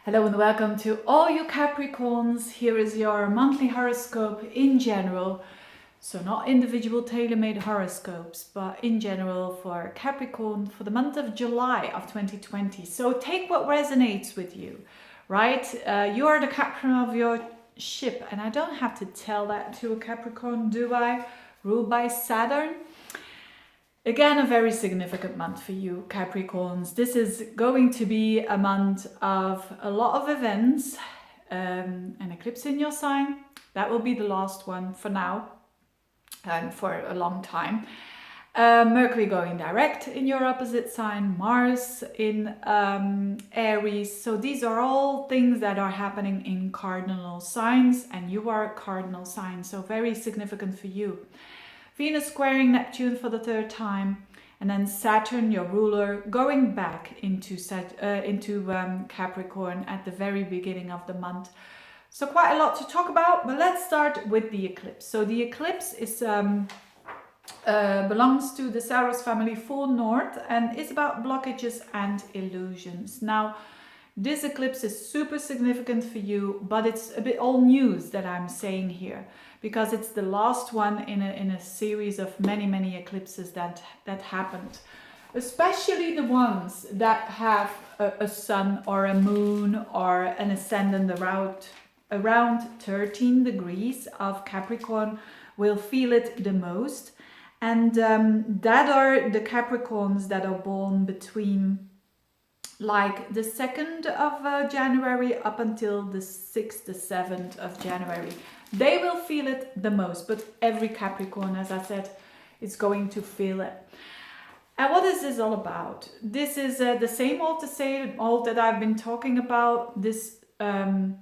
Hello and welcome to all you Capricorns. Here is your monthly horoscope in general. So not individual tailor-made horoscopes, but in general for Capricorn for the month of July of 2020. So take what resonates with you, right? You are the captain of your ship, and I don't have to tell that to a Capricorn, do I? Ruled by Saturn. Again, a very significant month for you, Capricorns. This is going to be a month of a lot of events, an eclipse in your sign. That will be the last one for now and for a long time. Mercury going direct in your opposite sign, Mars in Aries. So these are all things that are happening in cardinal signs, and you are a cardinal sign, so very significant for you. Venus squaring Neptune for the third time, and then Saturn, your ruler, going back into Capricorn at the very beginning of the month. So quite a lot to talk about, but let's start with the eclipse. So the eclipse is belongs to the Saros family, full north, and is about blockages and illusions. Now, this eclipse is super significant for you, but it's a bit old news that I'm saying here, because it's the last one in a series of many eclipses that happened. Especially the ones that have a sun or a moon or an ascendant around 13 degrees of Capricorn will feel it the most. And that are the Capricorns that are born between like the 2nd of January up until the 6th, the 7th of January. They will feel it the most, but every Capricorn, as I said, is going to feel it. And what is this all about? This is the same old that I've been talking about, this moon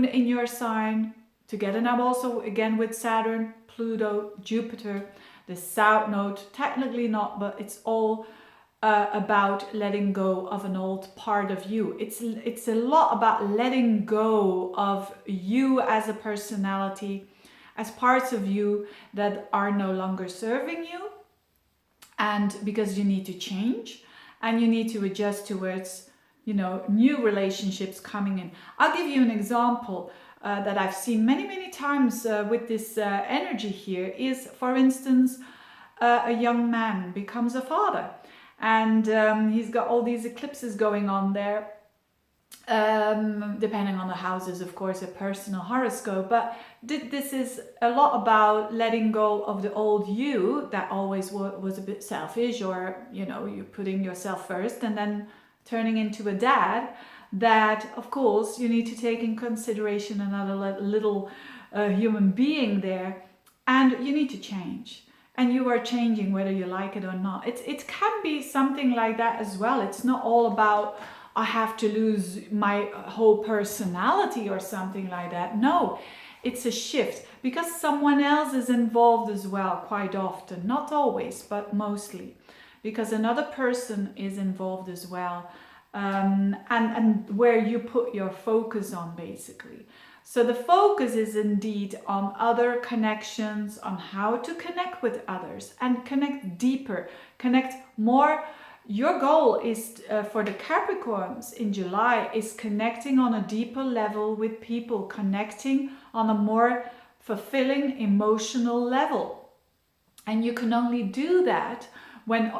in your sign, together now also again with Saturn, Pluto, Jupiter, the South Node, technically not, but it's all about letting go of an old part of you. It's a lot about letting go of you as a personality, as parts of you that are no longer serving you, and because you need to change and you need to adjust towards, new relationships coming in. I'll give you an example that I've seen many times with this energy here is, for instance, a young man becomes a father. And he's got all these eclipses going on there, depending on the houses, of course, a personal horoscope. But this is a lot about letting go of the old you that always was a bit selfish, or, you're putting yourself first, and then turning into a dad that, of course, you need to take in consideration another little human being there, and you need to change. And you are changing whether you like it or not. It can be something like that as well. It's not all about, I have to lose my whole personality or something like that. No, it's a shift because someone else is involved as well, quite often. Not always, but mostly. Because another person is involved as well. And where you put your focus on, basically. So the focus is indeed on other connections, on how to connect with others and connect deeper, connect more. Your goal is for the Capricorns in July is connecting on a deeper level with people, connecting on a more fulfilling emotional level. And you can only do that when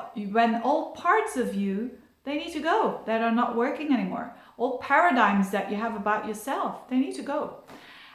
all parts of you, they need to go, that are not working anymore. All paradigms that you have about yourself, they need to go.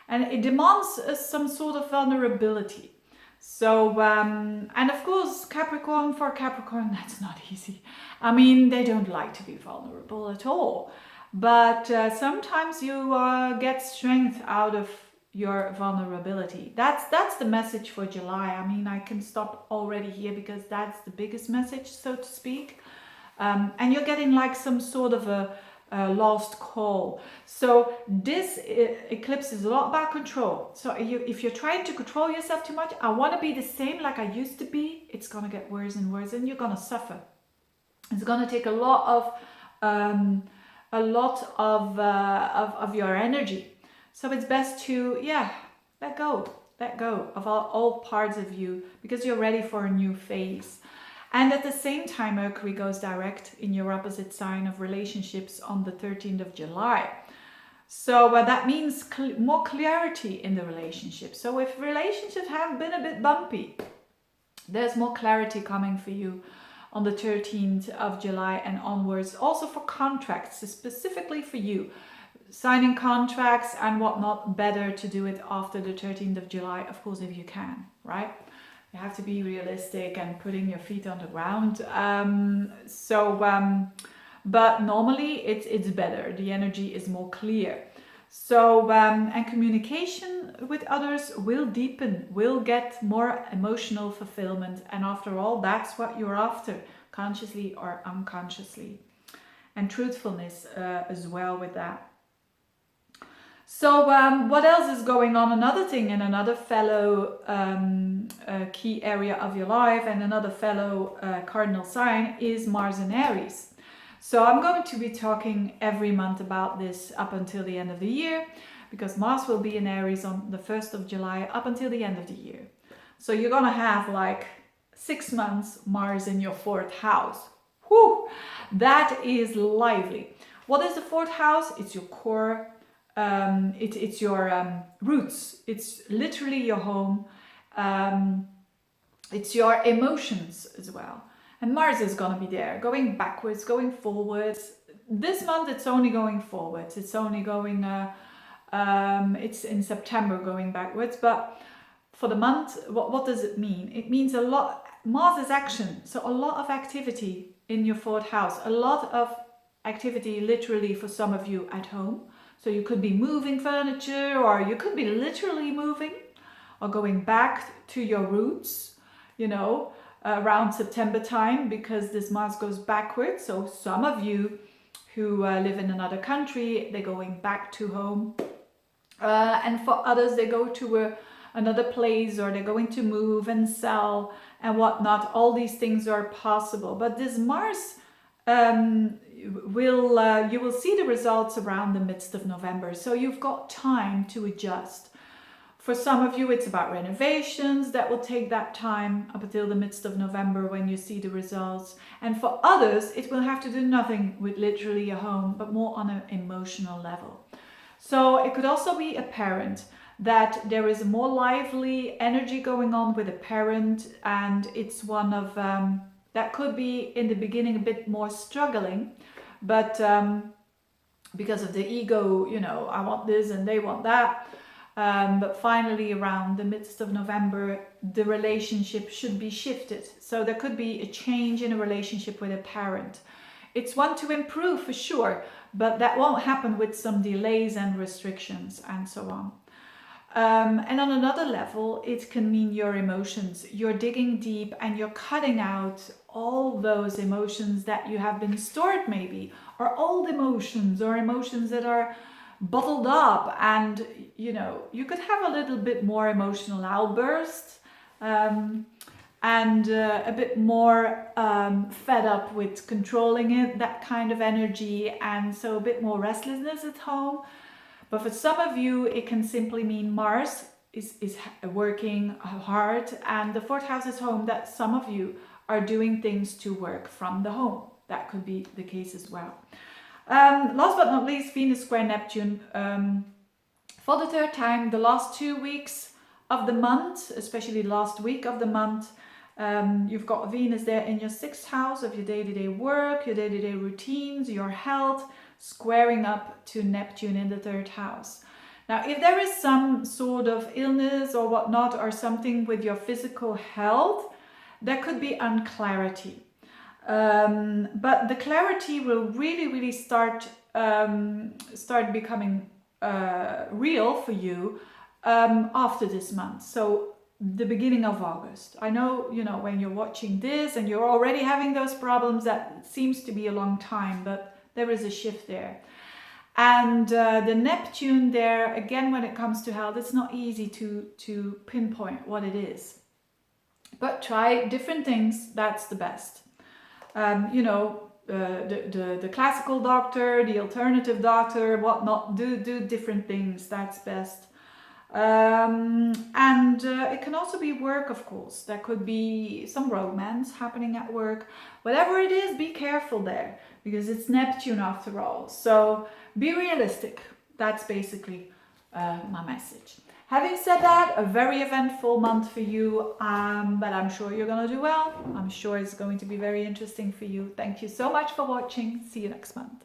And it demands some sort of vulnerability. So, and of course, for Capricorn, that's not easy. I mean, they don't like to be vulnerable at all. But sometimes you get strength out of your vulnerability. That's the message for July. I mean, I can stop already here because that's the biggest message, so to speak. And you're getting like some sort of a last call. So this eclipse is a lot about control. So if you're trying to control yourself too much, I want to be the same like I used to be, it's going to get worse and worse, and you're going to suffer. It's going to take a lot of your energy. So it's best to let go of all parts of you, because you're ready for a new phase. And at the same time, Mercury goes direct in your opposite sign of relationships on the 13th of July. So that means more clarity in the relationship. So if relationships have been a bit bumpy, there's more clarity coming for you on the 13th of July and onwards. Also for contracts, specifically for you. Signing contracts and whatnot, better to do it after the 13th of July, of course, if you can, right? You have to be realistic and putting your feet on the ground. But normally it's better. The energy is more clear. So, and communication with others will deepen, will get more emotional fulfillment. And after all, that's what you're after, consciously or unconsciously. And truthfulness as well with that. So what else is going on? Another thing in another fellow key area of your life and another fellow cardinal sign is Mars in Aries. So I'm going to be talking every month about this up until the end of the year, because Mars will be in Aries on the 1st of July up until the end of the year. So you're going to have like 6 months Mars in your 4th house. Whew, that is lively. What is the 4th house? It's your core. It's your roots. It's literally your home. It's your emotions as well. And Mars is going to be there, going backwards, going forwards. This month it's only going forwards. It's only going, it's in September going backwards. But for the month, what does it mean? It means a lot. Mars is action. So a lot of activity in your 4th house. A lot of activity literally for some of you at home. So you could be moving furniture, or you could be literally moving or going back to your roots, you know, around September time, because this Mars goes backwards. So some of you who live in another country, they're going back to home. And for others, they go to another place, or they're going to move and sell and whatnot. All these things are possible. But this Mars you will see the results around the midst of November. So you've got time to adjust. For some of you, it's about renovations that will take that time up until the midst of November when you see the results. And for others, it will have to do nothing with literally a home, but more on an emotional level. So it could also be apparent that there is a more lively energy going on with a parent, and it's one of that could be in the beginning a bit more struggling, but because of the ego, you know, I want this and they want that. But finally, around the midst of November, the relationship should be shifted. So there could be a change in a relationship with a parent. It's one to improve for sure, but that won't happen with some delays and restrictions and so on. And on another level, it can mean your emotions. You're digging deep and you're cutting out all those emotions that you have been stored maybe, or old emotions, or emotions that are bottled up. And, you know, you could have a little bit more emotional outburst and a bit more fed up with controlling it, that kind of energy. And so a bit more restlessness at home. But for some of you, it can simply mean Mars is working hard, and the 4th house is home, that some of you are doing things to work from the home. That could be the case as well. Last but not least, Venus square Neptune. For the 3rd time, the last 2 weeks of the month, especially last week of the month, you've got Venus there in your 6th house of your day-to-day work, your day-to-day routines, your health, squaring up to Neptune in the 3rd house. Now, if there is some sort of illness or whatnot, or something with your physical health, there could be unclarity. But the clarity will really start becoming real for you after this month. So the beginning of August. I know, you know, when you're watching this and you're already having those problems, that seems to be a long time, but there is a shift there. And the Neptune there, again, when it comes to health, it's not easy to pinpoint what it is. But try different things, that's the best. You know, the classical doctor, the alternative doctor, whatnot, do different things, that's best. And it can also be work, of course. There could be some romance happening at work. Whatever it is, be careful there, because it's Neptune after all. So be realistic. That's basically my message. Having said that, a very eventful month for you, but I'm sure you're going to do well. I'm sure it's going to be very interesting for you. Thank you so much for watching. See you next month.